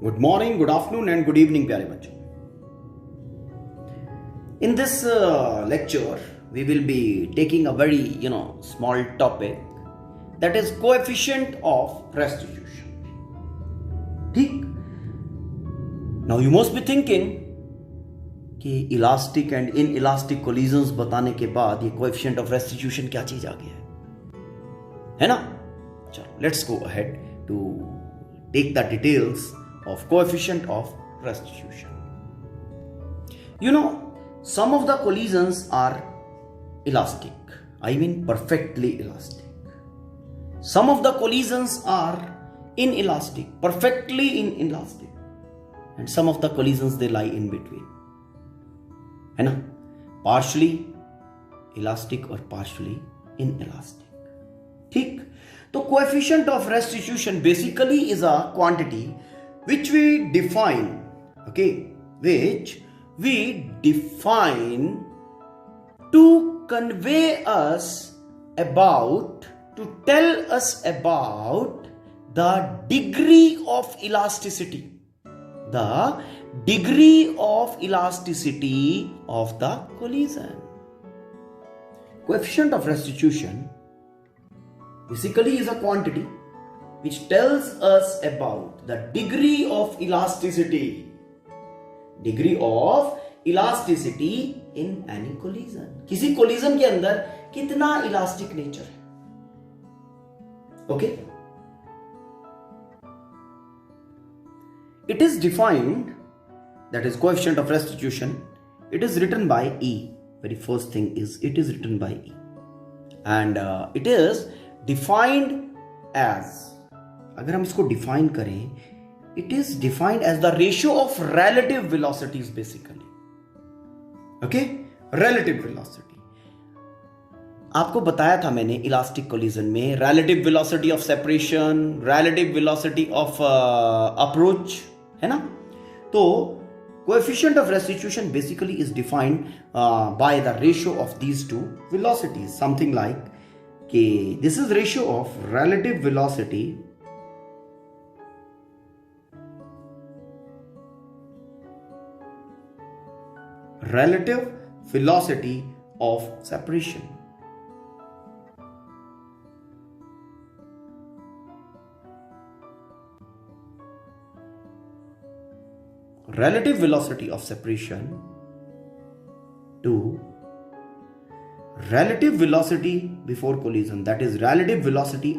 Good morning, good afternoon, and good evening, प्यारे बच्चों. In this lecture, we will be taking a very small topic, that is coefficient of restitution. ठीक? Now you must be thinking कि elastic and in elastic collisions बताने के बाद ये coefficient of restitution क्या चीज आ गया है ना? चलो, let's go ahead to take the details of coefficient of restitution. Some of the collisions are elastic. I mean perfectly elastic. Some of the collisions are inelastic, perfectly inelastic. And some of the collisions they lie in between. है ना? Partially elastic or partially inelastic. ठीक? तो coefficient of restitution basically is a quantity which we define to convey us about, to tell us about the degree of elasticity, of the collision. Coefficient of restitution basically is a quantity which tells us about the degree of elasticity in any collision. किसी collision के अंदर कितना elastic nature है. Okay? It is defined, that is coefficient of restitution, it is written by E. Very first thing is it is written by E. And it is defined as, अगर हम इसको define करें, it is defined as the ratio of relative velocities basically. Okay, relative velocity आपको बताया था मैंने elastic collision में. Relative velocity of separation, relative velocity of approach, है ना? तो coefficient of restitution basically is defined by the ratio of these two velocities. Something like कि this is ratio of relative velocity of separation. Relative velocity of separation to relative velocity before collision, that is relative velocity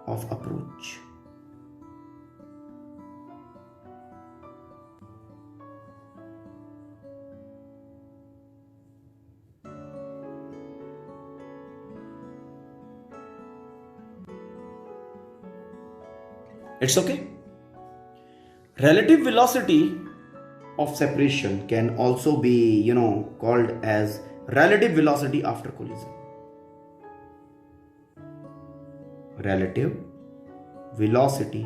of approach. It's okay. Relative velocity of separation can also be, called as relative velocity after collision. Relative velocity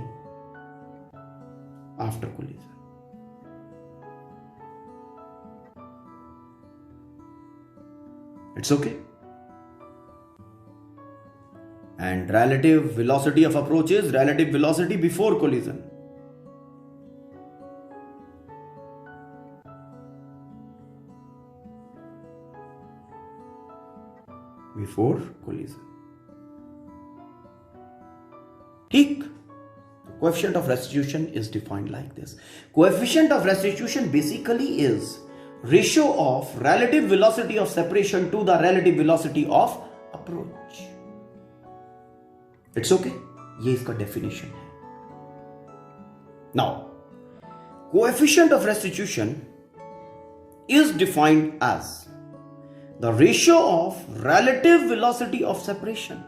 after collision. It's okay. And relative velocity of approach is relative velocity before collision. Before collision. ठीक? Coefficient of restitution is defined like this. Coefficient of restitution basically is ratio of relative velocity of separation to the relative velocity of approach. It's okay, ये इसका definition है. Now coefficient of restitution is defined as the ratio of relative velocity of separation,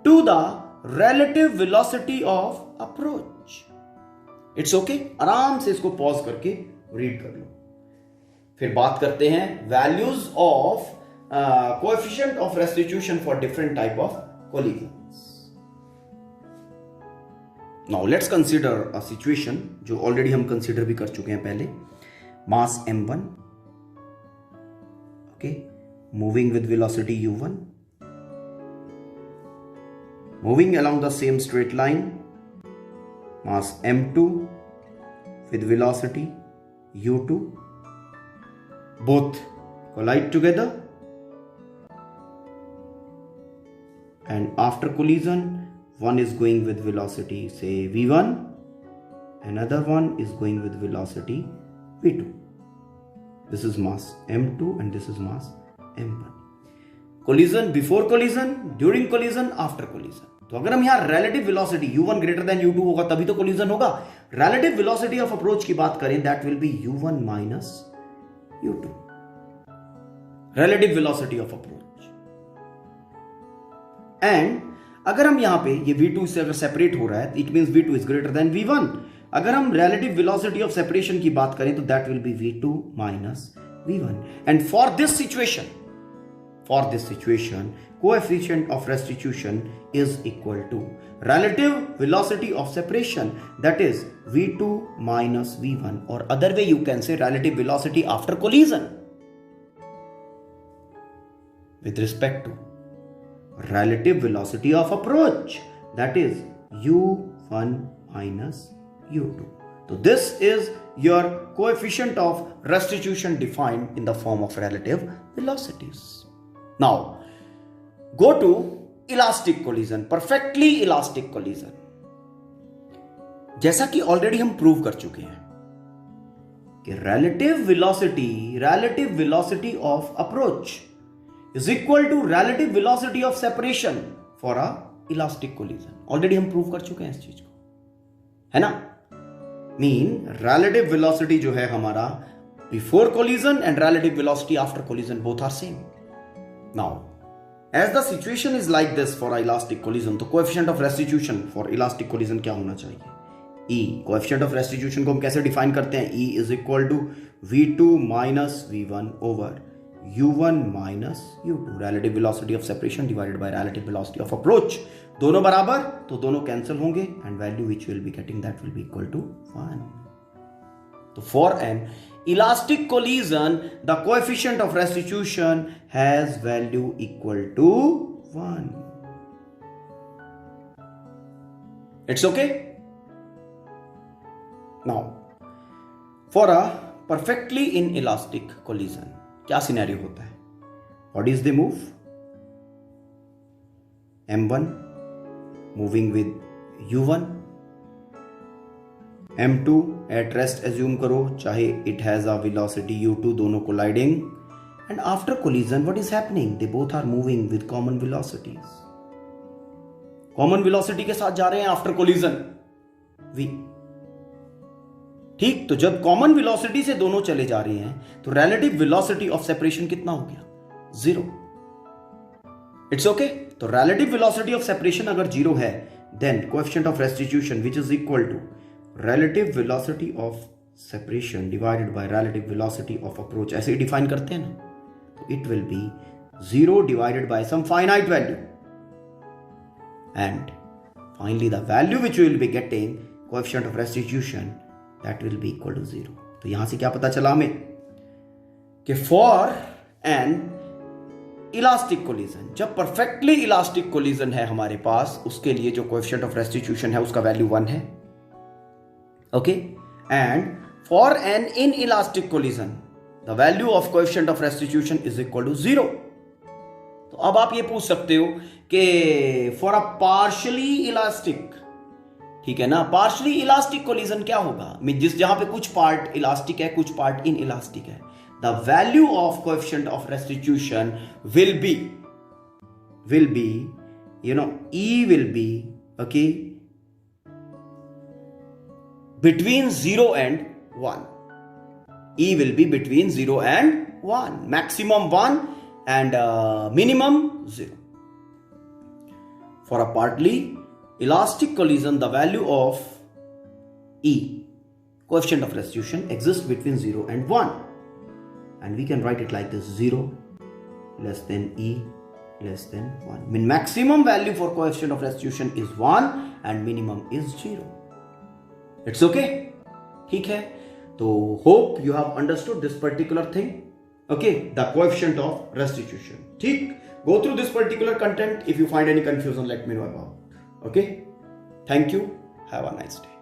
to the relative velocity of approach. It's okay, आराम से इसको pause करके read कर लो. फिर बात करते हैं values of coefficient of restitution for different type of collisions. Now let's consider a situation जो already हम consider भी कर चुके हैं पहले. Mass m1, okay, moving with velocity u1, moving along the same straight line, mass m2 with velocity u2, both collide together, and after collision one is going with velocity say v1, another one is going with velocity v2. This is mass m2 and this is mass m1. Collision before collision, during collision, after collision. तो अगर हम यहां relative velocity u1 greater than u2 होगा तभी तो collision होगा. Relative velocity of approach की बात करें, that will be u1 minus u2. Relative velocity of approach. And अगर हम यहां पे ये v2 से अगर सेपरेट हो रहा है, it means v2 is greater than v1. अगर हम relative velocity of separation की बात करें तो that will be v2 minus v1. And for this situation, coefficient of restitution is equal to relative velocity of separation, that is v2 minus v1, or other way you can say relative velocity after collision with respect to relative velocity of approach, that is u1 minus u2. So this is your coefficient of restitution defined in the form of relative velocities. Now go to elastic collision, perfectly elastic collision. जैसा कि already हम prove कर चुके हैं कि relative velocity of approach is equal to relative velocity of separation for a elastic collision. Already हम prove कर चुके हैं इस चीज को, है ना. मीन relative velocity जो है हमारा before collision and relative velocity after collision both are same. Now as the situation is like this for elastic collision, तो coefficient of restitution for elastic collision क्या होना चाहिए? E. coefficient of restitution को हम कैसे डिफाइन करते हैं? E is equal to v2 minus v1 over u1 minus u2, relative velocity of separation divided by relative velocity of approach. दोनों बराबर तो दोनों कैंसिल होंगे and value which will be getting that will be equal to 1. तो for an elastic collision the coefficient of restitution has value equal to 1. It's okay. Now for a perfectly inelastic collision क्या scenario होता है? Bodies they move, m1 moving with u1, m2 at rest assume करो, चाहे it has a velocity u2, दोनों colliding, and after collision what is happening? They both are moving with common velocities. Common velocity के साथ जा रहे हैं after collision v. ठीक, तो जब कॉमन वेलोसिटी से दोनों चले जा रहे हैं तो रिलेटिव वेलोसिटी ऑफ सेपरेशन कितना हो गया? 0. It's okay. तो रिलेटिव वेलोसिटी ऑफ सेपरेशन अगर 0 है then coefficient of restitution which is equal to relative velocity of separation divided by relative velocity of approach. ऐसे ही डिफाइन करते हैं ना, तो it will be 0 divided by some finite value and finally the value which will be getting coefficient of restitution that will be equal to 0. तो यहां से क्या पता चला हमें कि for an elastic collision, जब perfectly elastic collision है हमारे पास, उसके लिए जो coefficient of restitution है उसका वैल्यू 1 है. Okay. And for an inelastic collision the value of coefficient of restitution is equal to 0. तो अब आप ये पूछ सकते हो कि for a partially elastic, ठीक है ना, पार्शली इलास्टिक कोलिजन क्या होगा? जिस जहां पे कुछ पार्ट इलास्टिक है कुछ पार्ट इन इलास्टिक है, the value of coefficient of restitution will be you know E will be okay between 0 and 1. E will be between 0 and 1, maximum 1 and minimum 0. For a partly elastic collision the value of E, coefficient of restitution, exists between 0 and 1, and we can write it like this: 0 less than E less than 1. Mean maximum value for coefficient of restitution is 1 and minimum is 0. It's okay. ठीक है. तो hope you have understood this particular thing. Okay, the coefficient of restitution. ठीक. Go through this particular content. If you find any confusion, let me know about. Okay, thank you. Have a nice day.